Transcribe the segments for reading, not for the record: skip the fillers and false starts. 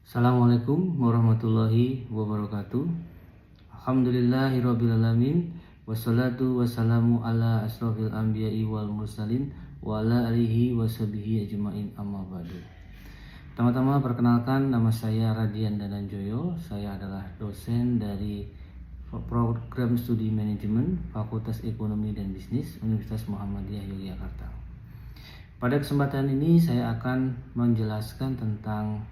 Assalamualaikum warahmatullahi wabarakatuh. Alhamdulillahirrabbilalamin. Wassalatu wassalamu ala asrofil anbiya'i wal mursalin wa ala alihi washabihi ajma'in, amma ba'du. Pertama-tama perkenalkan, nama saya Radian Dananjoyo. Saya adalah dosen dari Program Studi Manajemen Fakultas Ekonomi dan Bisnis Universitas Muhammadiyah Yogyakarta. Pada kesempatan ini saya akan menjelaskan tentang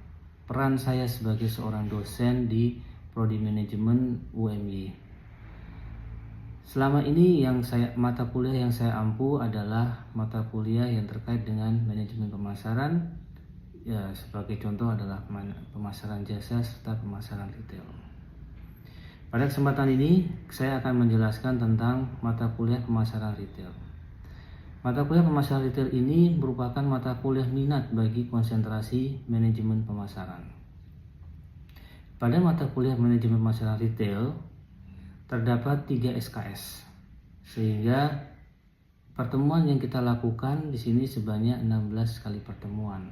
peran saya sebagai seorang dosen di Prodi Manajemen UMY. Selama ini mata kuliah yang saya ampu adalah mata kuliah yang terkait dengan manajemen pemasaran. Ya, sebagai contoh adalah pemasaran jasa serta pemasaran retail. Pada kesempatan ini saya akan menjelaskan tentang mata kuliah pemasaran retail. Mata kuliah pemasaran retail ini merupakan mata kuliah minat bagi konsentrasi manajemen pemasaran. Pada mata kuliah manajemen pemasaran retail terdapat 3 SKS, sehingga pertemuan yang kita lakukan di sini sebanyak 16 kali pertemuan.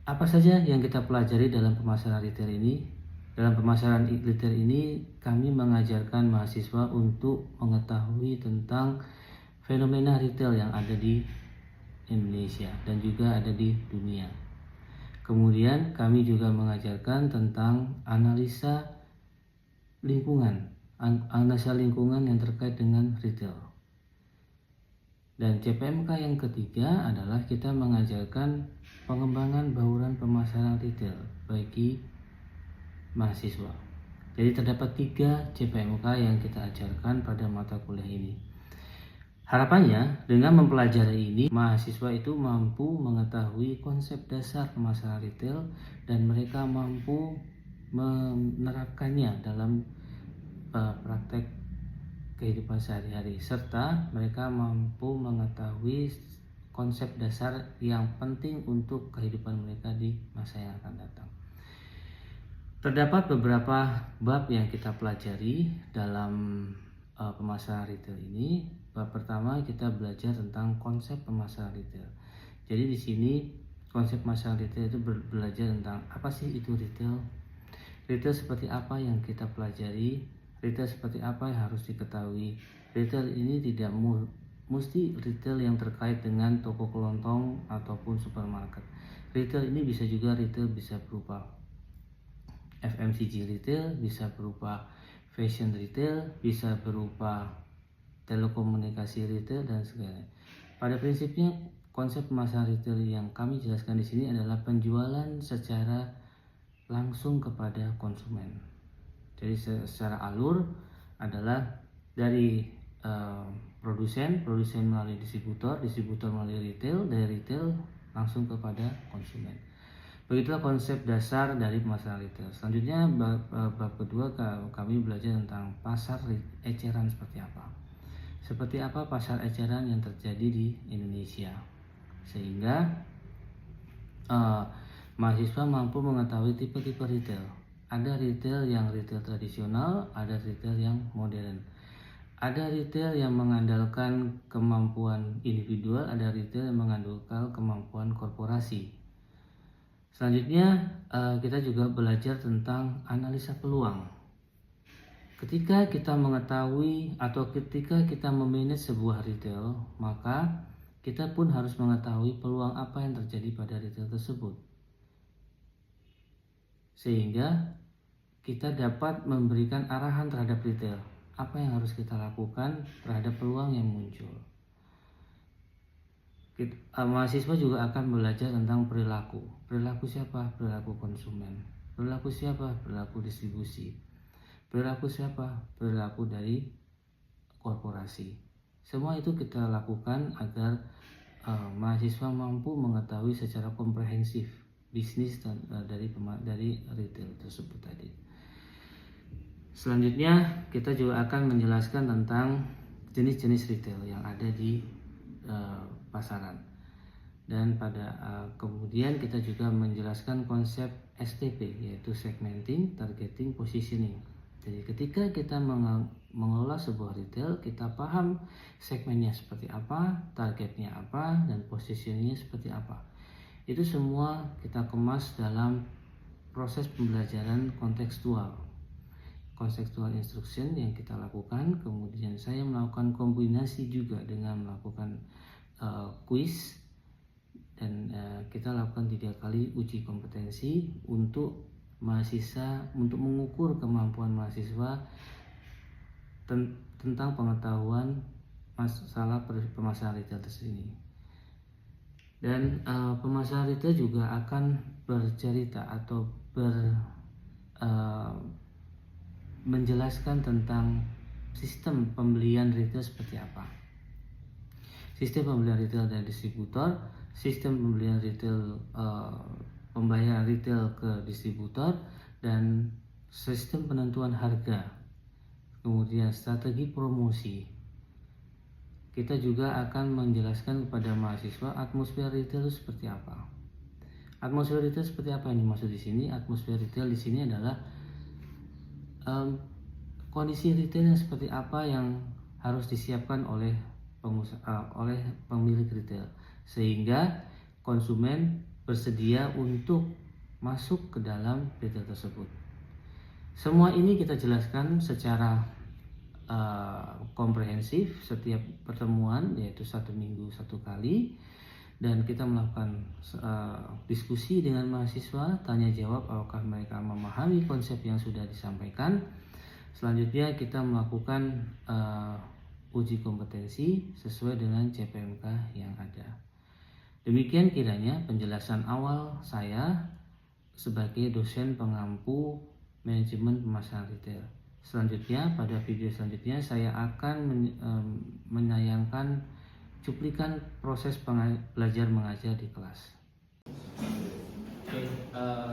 Apa saja yang kita pelajari dalam pemasaran retail ini? Dalam pemasaran retail ini kami mengajarkan mahasiswa untuk mengetahui tentang fenomena retail yang ada di Indonesia dan juga ada di dunia. Kemudian kami juga mengajarkan tentang analisa lingkungan yang terkait dengan retail. Dan CPMK yang ketiga adalah kita mengajarkan pengembangan bauran pemasaran retail bagi mahasiswa. Jadi terdapat 3 CPMK yang kita ajarkan pada mata kuliah ini. Harapannya dengan mempelajari ini, mahasiswa itu mampu mengetahui konsep dasar pemasaran retail dan mereka mampu menerapkannya dalam praktek kehidupan sehari-hari, serta mereka mampu mengetahui konsep dasar yang penting untuk kehidupan mereka di masa yang akan datang. Terdapat beberapa bab yang kita pelajari dalam pemasaran retail ini. Bab pertama kita belajar tentang konsep pemasaran retail. Jadi di sini konsep pemasaran retail itu belajar tentang apa sih itu retail. Retail seperti apa yang kita pelajari, retail seperti apa yang harus diketahui. Retail ini tidak mesti retail yang terkait dengan toko kelontong ataupun supermarket. Retail ini bisa juga bisa berupa FMCG retail, bisa berupa fashion retail, bisa berupa telekomunikasi retail dan sebagainya. Pada prinsipnya konsep pemasaran retail yang kami jelaskan di sini adalah penjualan secara langsung kepada konsumen. Jadi secara alur adalah dari produsen melalui distributor melalui retail, dari retail langsung kepada konsumen. Begitulah konsep dasar dari pemasaran retail. Selanjutnya bab kedua kami belajar tentang pasar eceran seperti apa. Seperti apa pasar eceran yang terjadi di Indonesia, sehingga mahasiswa mampu mengetahui tipe-tipe retail. Ada retail yang retail tradisional, ada retail yang modern. Ada retail yang mengandalkan kemampuan individual, ada retail yang mengandalkan kemampuan korporasi. Selanjutnya kita juga belajar tentang analisa peluang. Ketika kita mengetahui atau ketika kita memanage sebuah retail, maka kita pun harus mengetahui peluang apa yang terjadi pada retail tersebut, sehingga kita dapat memberikan arahan terhadap retail. Apa yang harus kita lakukan terhadap peluang yang muncul. Mahasiswa juga akan belajar tentang perilaku. Perilaku siapa? Perilaku konsumen. Perilaku siapa? Perilaku distribusi. Perilaku siapa? Perilaku dari korporasi. Semua itu kita lakukan agar mahasiswa mampu mengetahui secara komprehensif bisnis dari retail tersebut tadi. Selanjutnya kita juga akan menjelaskan tentang jenis-jenis retail yang ada di pasaran. Dan kemudian kita juga menjelaskan konsep STP, yaitu segmenting, targeting, positioning. Jadi ketika kita mengelola sebuah retail, kita paham segmennya seperti apa, targetnya apa, dan positioningnya seperti apa. Itu semua kita kemas dalam proses pembelajaran kontekstual instruction yang kita lakukan. Kemudian saya melakukan kombinasi juga dengan melakukan kuis, dan kita lakukan 3 kali uji kompetensi untuk mahasiswa, untuk mengukur kemampuan mahasiswa tentang pengetahuan masalah permasalahan retail tersebut. Dan pemasaran retail juga akan bercerita atau menjelaskan tentang sistem pembelian retail seperti apa. Sistem pembelian retail dari distributor, sistem pembelian retail, pembayaran retail ke distributor, dan sistem penentuan harga. Kemudian strategi promosi. Kita juga akan menjelaskan kepada mahasiswa atmosfer retail itu seperti apa. Atmosfer retail seperti apa ini maksud di sini? Atmosfer retail di sini adalah kondisi retail yang seperti apa yang harus disiapkan oleh pemilik retail sehingga konsumen bersedia untuk masuk ke dalam retail tersebut. Semua ini kita jelaskan secara komprehensif setiap pertemuan, yaitu 1 minggu 1 kali, dan kita melakukan diskusi dengan mahasiswa, tanya jawab apakah mereka memahami konsep yang sudah disampaikan. Selanjutnya kita melakukan uji kompetensi sesuai dengan CPMK yang ada. Demikian kiranya penjelasan awal saya sebagai dosen pengampu manajemen pemasaran retail. Selanjutnya, pada video selanjutnya saya akan menayangkan cuplikan proses belajar mengajar di kelas. Oke,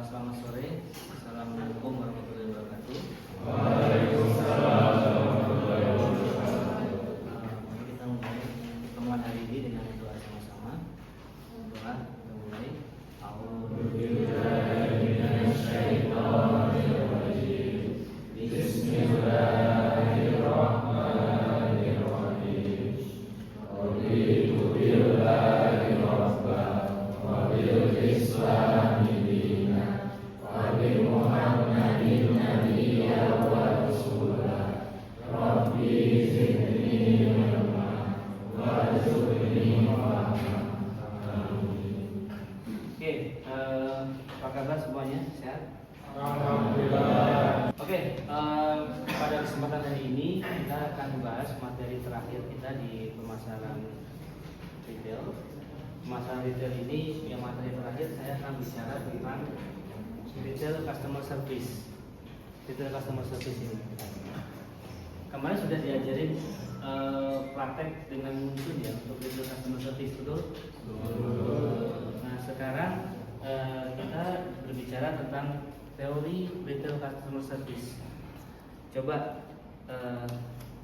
selamat sore. Assalamualaikum warahmatullahi wabarakatuh. Waalaikumsalam warahmatullahi wabarakatuh. Kita mulai pertemuan hari ini dengan doa sama-sama. Doa kita mulai. Apa kabar semuanya? Sehat? Alhamdulillah. Oke, pada kesempatan hari ini kita akan membahas materi terakhir kita di pemasaran retail. Pemasaran retail ini, yang materi terakhir saya akan bicara tentang retail customer service. Retail customer service ini. Kemarin sudah diajarin praktek dengan muncul ya untuk retail customer service, betul? Nah, sekarang kita berbicara tentang teori retail customer service. Coba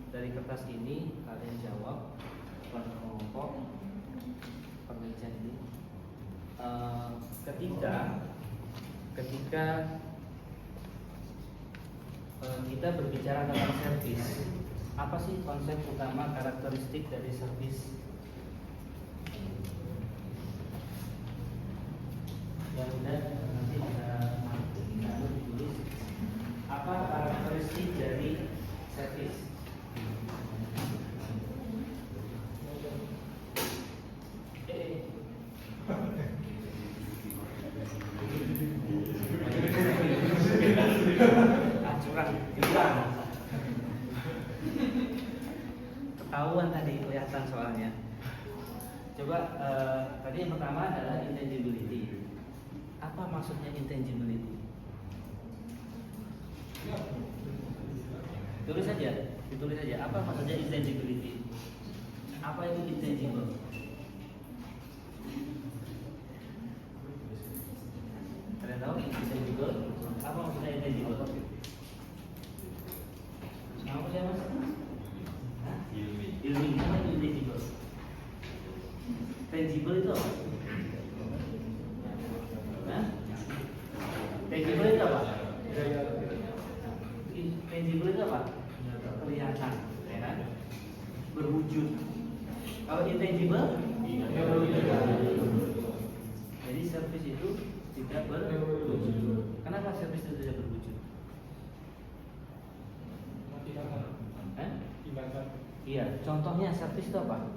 dari kertas ini kalian jawab kelompok penelitian ini. Ketika kita berbicara tentang service, apa sih konsep utama karakteristik dari service? Yang udah nanti kita tulis apa karakteristik dari service. Ketahuan tadi, kelihatan soalnya. Coba tadi yang pertama adalah intangibility. Apa maksudnya intangibility? Ditulis saja. Apa maksudnya intangibility? Apa itu intangible? Kalian tahu intangible? Apa maksudnya intangible? Nama siapa mas? Ilmi. Apa itu intangible? Tangible itu apa? Tangible itu apa? Tangible itu apa? Kelihatan, ya kan? Berwujud. Kalau intangible, jadi service itu tidak berwujud. Kenapa Contohnya servis itu apa?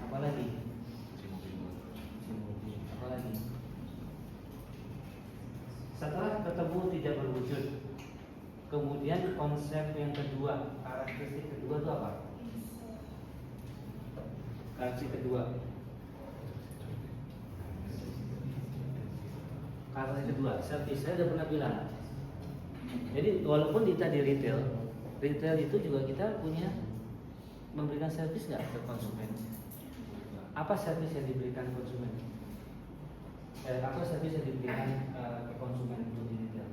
Apa lagi? Apa lagi? Setelah ketemu tidak berwujud, kemudian konsep yang kedua, karakteristik kedua itu apa? Karakteristik kedua. Karakteristik kedua, servis. Saya sudah pernah bilang. Jadi walaupun kita di retail itu juga kita punya memberikan servis nggak ke konsumen? Apa servis yang diberikan konsumen? Apa servis yang diberikan ke konsumen untuk di retail?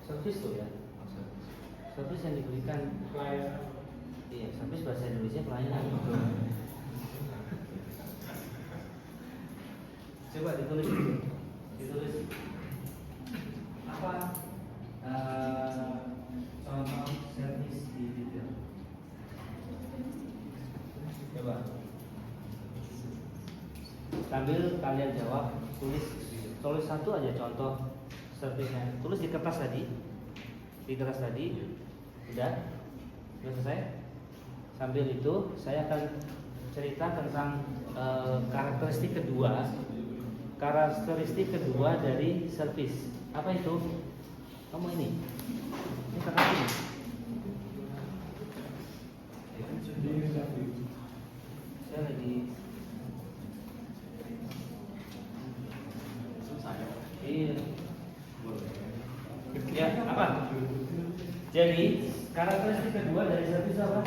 Servis tuh ya. Servis yang diberikan pelayanan. Iya, servis bahasa Indonesia pelayanan. Coba ditulis. Apa contoh servis di retail? Coba. Sambil kalian jawab, tulis satu aja contoh servisnya. Tulis di kertas tadi. Udah selesai. Sambil itu saya akan cerita tentang karakteristik kedua dari servis. Apa itu? Kamu ini kertas ini. Saya lagi iya. Ya, apa? Jadi karakteristik kedua dari servis apa?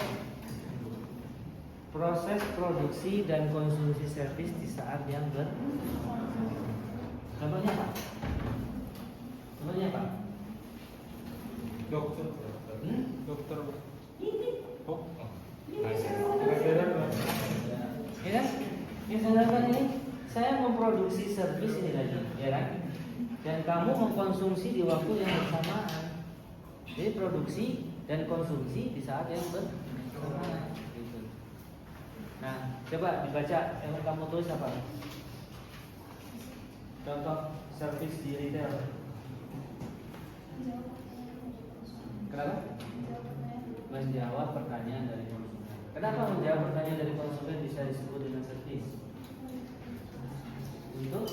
Proses produksi dan konsumsi servis di saat yang Contohnya apa? Dokter. Dokter. Oh. Ya kan? Ini saudara ini saya memproduksi servis ini lagi, ya kan? Dan kamu mengkonsumsi di waktu yang bersamaan. Jadi produksi dan konsumsi di saat yang bersamaan. Gitu. Nah, coba dibaca yang kamu tulis apa? Contoh servis di retail. Kenapa? Menjawab pertanyaan dari konsumen. Kenapa menjawab pertanyaan dari konsumen bisa disebut dengan servis? Untuk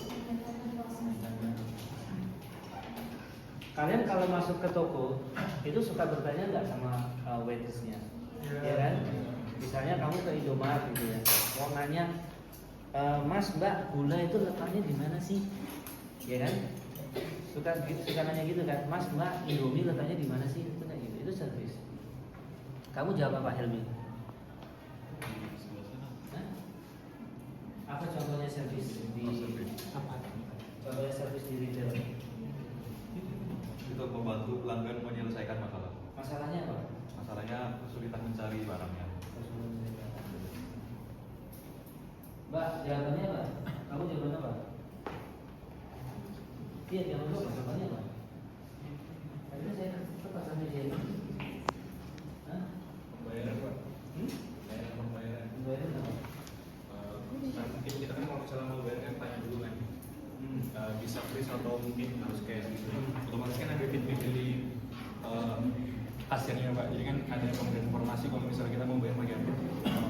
kalian kalau masuk ke toko itu suka bertanya nggak sama waitressnya, ya kan? Misalnya kamu ke Indomaret gitu ya, mau nanya, Mas Mbak, gula itu letaknya di mana sih? Ya kan? Suka nanya gitu kan, Mas Mbak, Indomie letaknya di mana sih? Itu kayak gitu, itu servis. Kamu jawab apa, Helmi? Apa contohnya servis di apa? Contohnya servis di retail. Untuk membantu pelanggan menyelesaikan masalah. Masalahnya apa? Masalahnya kesulitan mencari barangnya. Mbak, jawabannya apa? Kamu jawabannya apa? Iya, jawabannya apa? Tadi saya tetap sampai sini. Hah? Pembayaran, Pak. Pembayaran apa? Mungkin kita kan kalau misalnya mau bayar kan tanya dulu kan. Bisa freeze atau mungkin harus cash gitu. Otomatis kan ada feedback dari kasirnya, Pak. Jadi kan ada pemberian informasi kalau misalnya kita mau bayar pakai apa.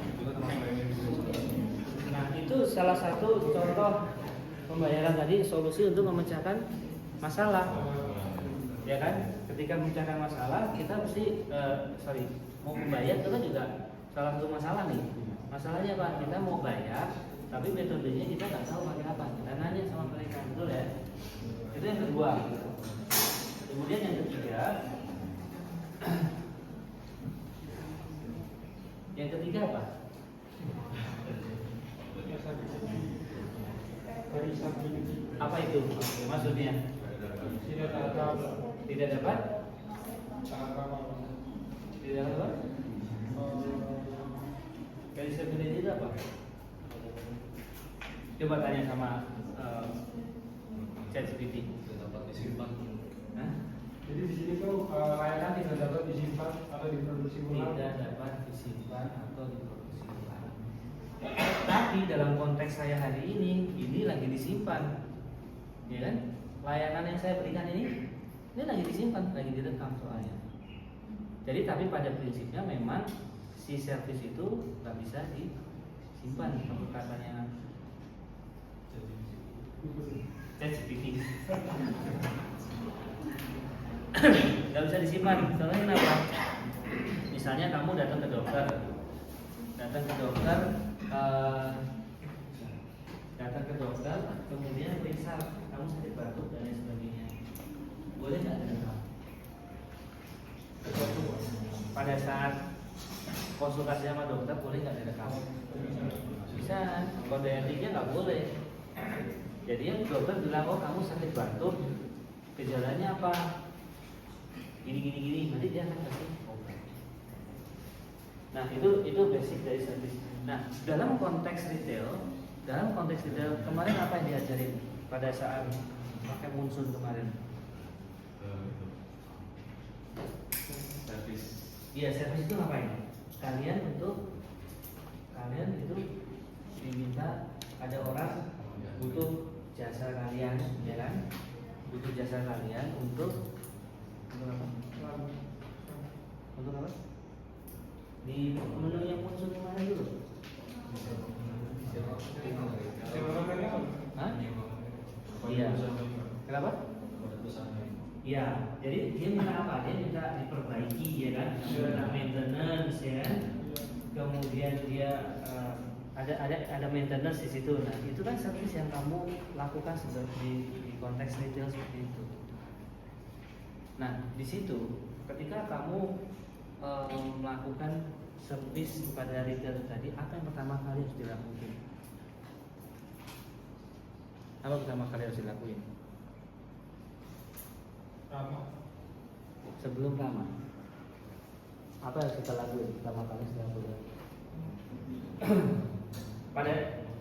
Itu kan orang bayarnya bisa. Nah, itu salah satu contoh pembayaran tadi, solusi untuk memecahkan masalah. Ya kan? Ketika memecahkan masalah, kita mesti mau membayar itu kan juga salah satu masalah nih. Masalahnya apa? Kita mau bayar, tapi metodenya kita nggak tahu pakai apa. Kita nanya sama mereka, betul ya? Itu yang kedua. Kemudian yang ketiga, apa? Apa itu maksudnya? Tidak dapat? Feasibility itu apa? Coba tanya sama ChatGPT. Tidak dapat disimpan. Hah? Jadi di sini tuh layanan tidak dapat disimpan atau diproduksi ulang. Tidak dapat disimpan atau diproduksi ulang. Tapi dalam konteks saya hari ini lagi disimpan, ya kan? layanan yang saya berikan ini lagi disimpan, lagi direkam soalnya. Jadi tapi pada prinsipnya memang si servis itu nggak bisa disimpan katanya ChatGPT. Nggak bisa disimpan. Soalnya kenapa? Misalnya kamu datang ke dokter, kemudian periksa kamu sakit batuk dan lain sebagainya. Boleh nggak direkam? Pada saat konsultasi sama dokter boleh nggak direkam? Bisa. Kode etiknya nggak boleh. Jadi yang dokter bilang, oh kamu sakit batuk, gejalanya apa? Gini. Nanti dia akan kasih obat. Nah itu basic dari service. Nah dalam konteks retail kemarin apa yang diajarin pada saat pakai Munsun kemarin? Servis. Iya, servis itu ngapain? Kalian itu diminta, ada orang butuh jasa kalian, ya kan? Butuh jasa kalian untuk apa? Untuk apa? Di menu yang Munsun kemarin dulu. Hah? Iya. Kenapa? Iya, jadi dia minta apa? Dia minta diperbaiki, ya kan? Minta maintenance, ya kan? Kemudian dia ada maintenance di situ. Nah, itu kan service yang kamu lakukan seperti di konteks retail seperti itu. Nah, di situ ketika kamu melakukan service kepada retail tadi, apa yang pertama kali harus dilakukan? Apa pertama kali harus dilakuin? Sebelum ramah, apa yang kita lakuin pertama kali setelah bulan?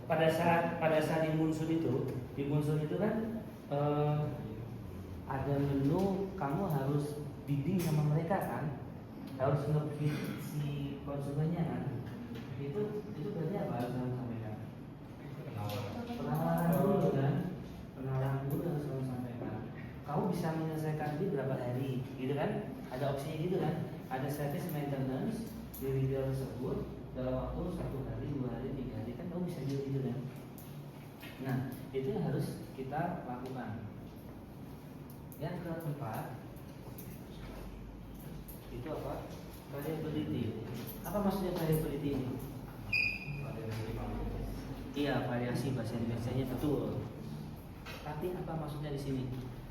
pada saat di Munsun itu kan ada menu, kamu harus bidding sama mereka kan, harus nge-bid si konsumennya kan. Itu berarti apa harus kamu sampaikan? Penawaran dulu kan, penawaran dulu harus kamu sampaikan. Kamu bisa menyelesaikan ini berapa hari, gitu kan? Ada opsinya gitu kan? Ada service maintenance di retail tersebut dalam waktu 1 hari, 2 hari, 3 hari, kan kamu bisa gitu kan? Nah, itu yang harus kita lakukan. Yang keempat itu apa? Variability. Apa maksudnya variability ini? Iya, variasi bahasa Indonesianya betul. Tapi apa maksudnya di sini?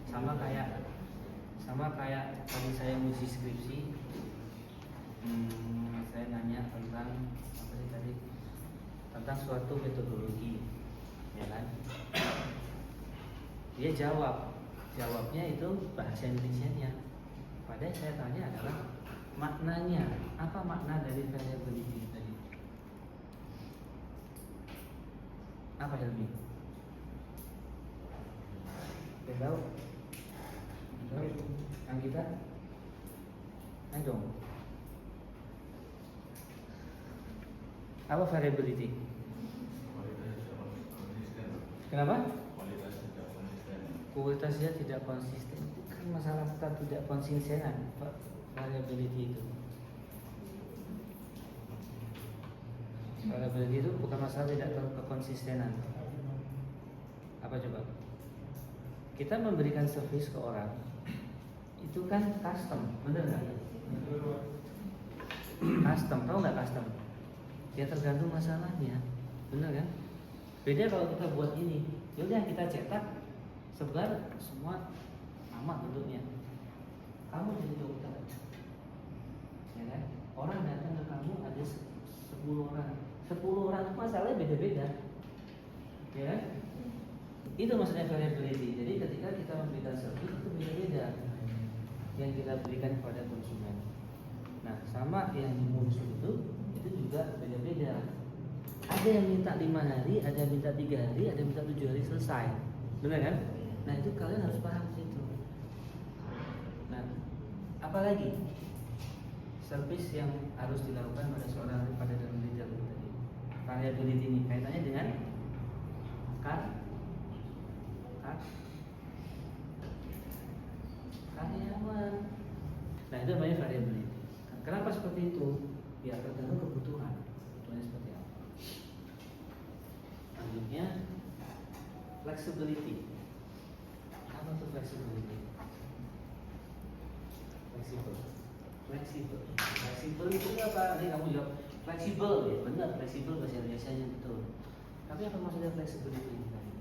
Sama kayak tadi saya ngisi skripsi, saya nanya tentang apa sih tadi? Tentang suatu metodologi, ya kan? Dia jawabnya itu bahasa Indonesianya. Padahal saya tanya adalah maknanya, apa makna dari variability tadi? Apa Helmi? Tahu? Yang kita? Ayo dong. Apa variability? Kenapa? Kualitasnya tidak konsisten. Bukan masalah tidak konsistenan, variability itu. Variability itu bukan masalah tidak kekonsistenan. Apa coba? Kita memberikan service ke orang itu kan custom, bener nggak? Custom, tahu nggak custom? Ya tergantung masalahnya, bener kan? Beda kalau kita buat ini, yaudah kita cetak sebar semua amat bentuknya. Kamu jadi dokter, ya kan? Orang datang ke kamu ada 10 orang, 10 orang itu masalahnya beda-beda, ya kan? Itu maksudnya variability. Jadi ketika kita memberikan service itu beda-beda yang kita berikan kepada konsumen. Nah, sama yang di Munsun itu juga beda-beda. Ada yang minta 5 hari, ada yang minta 3 hari, ada yang minta 7 hari selesai. Benar kan? Nah, itu kalian harus paham itu. Nah, apalagi service yang harus dilakukan pada dalam retail tadi. Variability ini kaitannya dengan Nah itu namanya variability. Kenapa seperti itu? Ya tergantung kebutuhannya seperti apa. Selanjutnya flexibility. Apa itu flexibility? Fleksibel itu apa? Ini kamu jawab fleksibel ya, benar fleksibel bahasa Indonesianya betul. Tapi apa maksudnya flexibility ini tadi?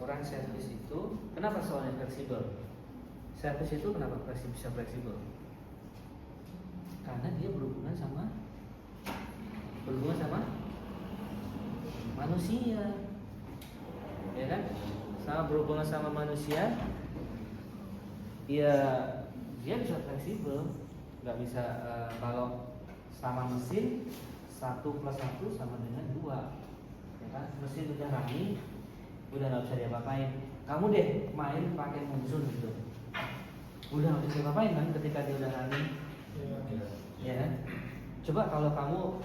Orang service itu kenapa soalnya fleksibel? Service itu kenapa bisa fleksibel? Karena dia berhubungan sama manusia, ya kan? Sama berhubungan sama manusia, ya dia bisa fleksibel, nggak bisa kalau sama mesin 1 + 1 sama dengan 2, ya kan? Mesin udah running, udah nggak bisa diapa-apain. Kamu deh main pakai monsun gitu, udah nggak bisa diapa-apain kan ketika dia udah running, ya kan? Coba kalau kamu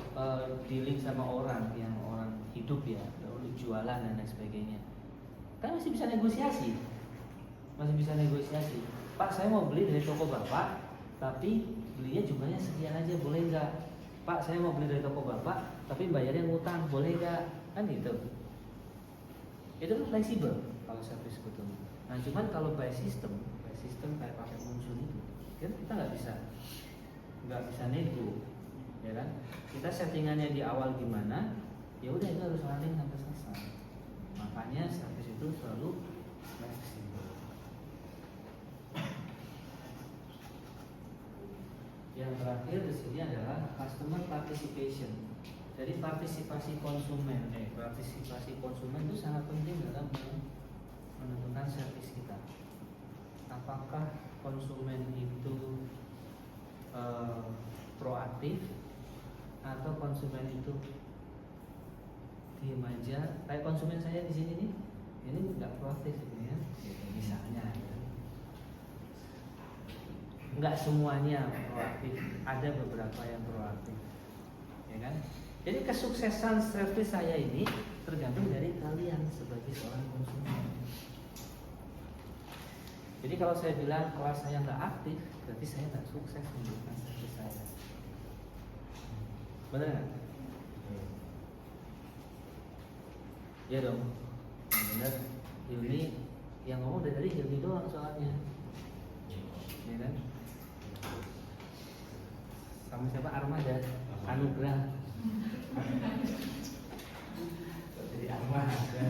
dealing sama orang yang orang hidup ya, lalu jualan dan lain sebagainya, kan masih bisa negosiasi, Pak saya mau beli dari toko bapak, tapi belinya jumlahnya sekian aja, boleh nggak? Pak saya mau beli dari toko bapak, tapi bayarnya ngutang, boleh nggak? Kan gitu. Itu kan fleksibel kalau service sebetulnya. Nah cuman kalau by system kayak pakai monsun itu, kan kita nggak bisa nego, ya kan? Kita settingannya di awal gimana, ya udah itu harus running sampai selesai. Makanya service itu selalu fleksibel. Yang terakhir di sini adalah customer participation. Jadi partisipasi konsumen itu sangat penting dalam menentukan servis kita. Apakah konsumen itu proaktif atau konsumen itu diem aja? Kayak konsumen saya di sini nih, ini nggak proaktif ini ya, misalnya. Nggak semuanya proaktif, ada beberapa yang proaktif, ya kan? Jadi kesuksesan servis saya ini tergantung dari kalian sebagai seorang konsumen. Jadi kalau saya bilang kelas saya nggak aktif, berarti saya nggak sukses memberikan servis saya. Benar nggak? Ya dong, benar. Hilmi yang ngomong dari tadi Hilmi doang soalnya, ya kan? Sama siapa? Armada, Anugrah. Jadi Armada,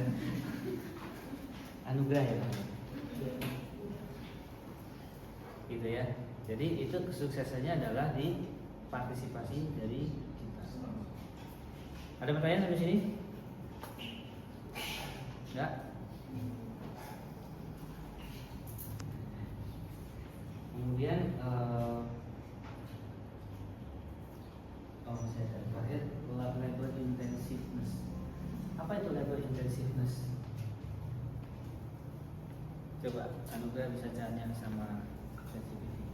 Anugrah ya kan? Gitu ya. Jadi itu kesuksesannya adalah di partisipasi dari kita. Ada pertanyaan sampai sini? Enggak? Kemudian saya terakhir labor intensiveness. Apa itu labor intensiveness? Coba Anugrah bisa tanya sama ChatGPT.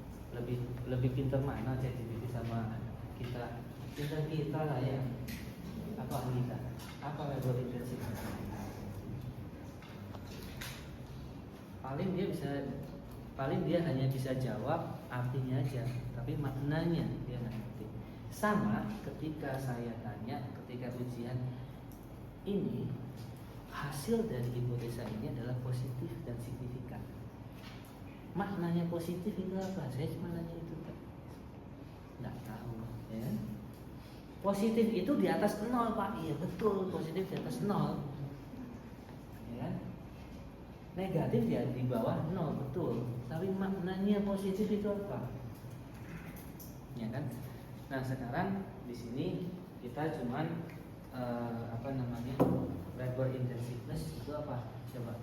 Lebih pintar mana ChatGPT sama kita lah ya. Apa kita? Apa labor intensiveness? Paling dia hanya bisa jawab artinya aja, tapi maknanya dia nggak ngerti. Sama ketika saya tanya, ketika ujian ini hasil dari hipotesa ini adalah positif dan signifikan. Maknanya positif itu apa? Saya cuma nanya itu, nggak tahu. Ya. Positif itu di atas 0 Pak. Iya betul, positif di atas 0. Ya. Negatif ya di bawah 0, betul. Tapi maknanya positif itu apa? Ya kan? Nah sekarang di sini kita cuman labor intensiveness itu apa? Coba.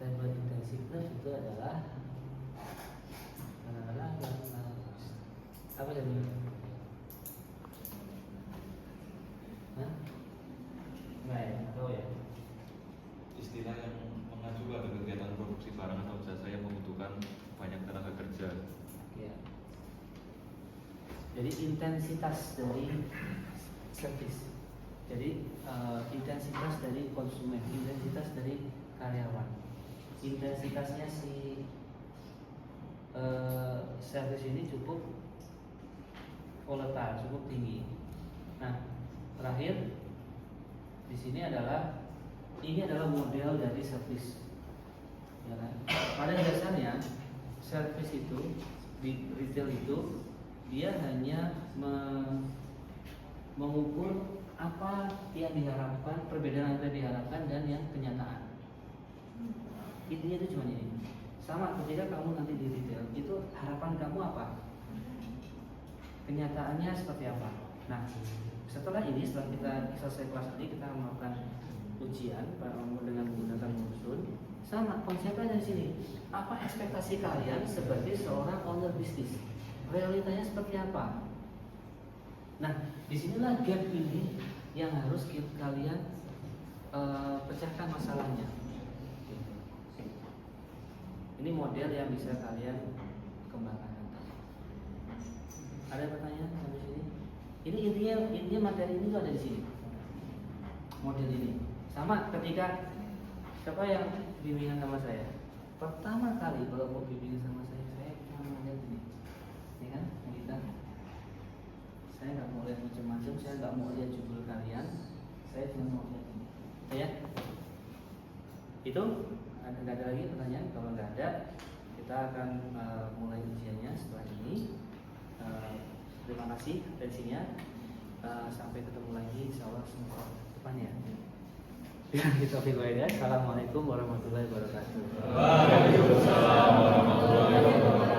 Labor intensiveness itu adalah apa jadinya? Hah? Enggak ya? Tahu ya? Istilah yang mengacu pada kegiatan produksi barang atau jasa yang membutuhkan banyak tenaga kerja. Ya. Jadi intensitas dari service, jadi intensitas dari konsumen, intensitas dari karyawan, intensitasnya si service ini cukup volatile, cukup tinggi. Nah, terakhir di sini adalah ini adalah model dari service. Ya kan? Pada dasarnya service itu di retail itu dia hanya mengukur apa yang diharapkan, perbedaan apa yang diharapkan dan yang kenyataan. Intinya itu cuma ini. Sama ketika kamu nanti di retail, itu harapan kamu apa? Kenyataannya seperti apa? Nah, setelah kita selesai kelas ini, kita melakukan ujian dengan menggunakan musun. Sama konsepnya dari sini. Apa ekspektasi kalian sebagai seorang owner bisnis? Realitanya seperti apa? Nah, disinilah gap ini yang harus kalian pecahkan masalahnya. Ini model yang bisa kalian kembangkan. Ada pertanyaan sampai sini? Ini intinya materi ini tuh ada di sini. Model ini sama ketika siapa yang bimbingan sama saya pertama kali kalau mau bimbingan sama saya cuma melihat ini, ya kan? Kita saya nggak mau lihat macam-macam, saya nggak mau lihat judul kalian, saya cuma mau lihat ini, ya. Itu nggak ada lagi pertanyaan? Kalau nggak ada, kita akan mulai ujiannya setelah ini. Terima kasih atensinya. Sampai ketemu lagi insyaallah semua depannya. Kita ya. Assalamualaikum warahmatullahi wabarakatuh. Waalaikumsalam warahmatullahi wabarakatuh.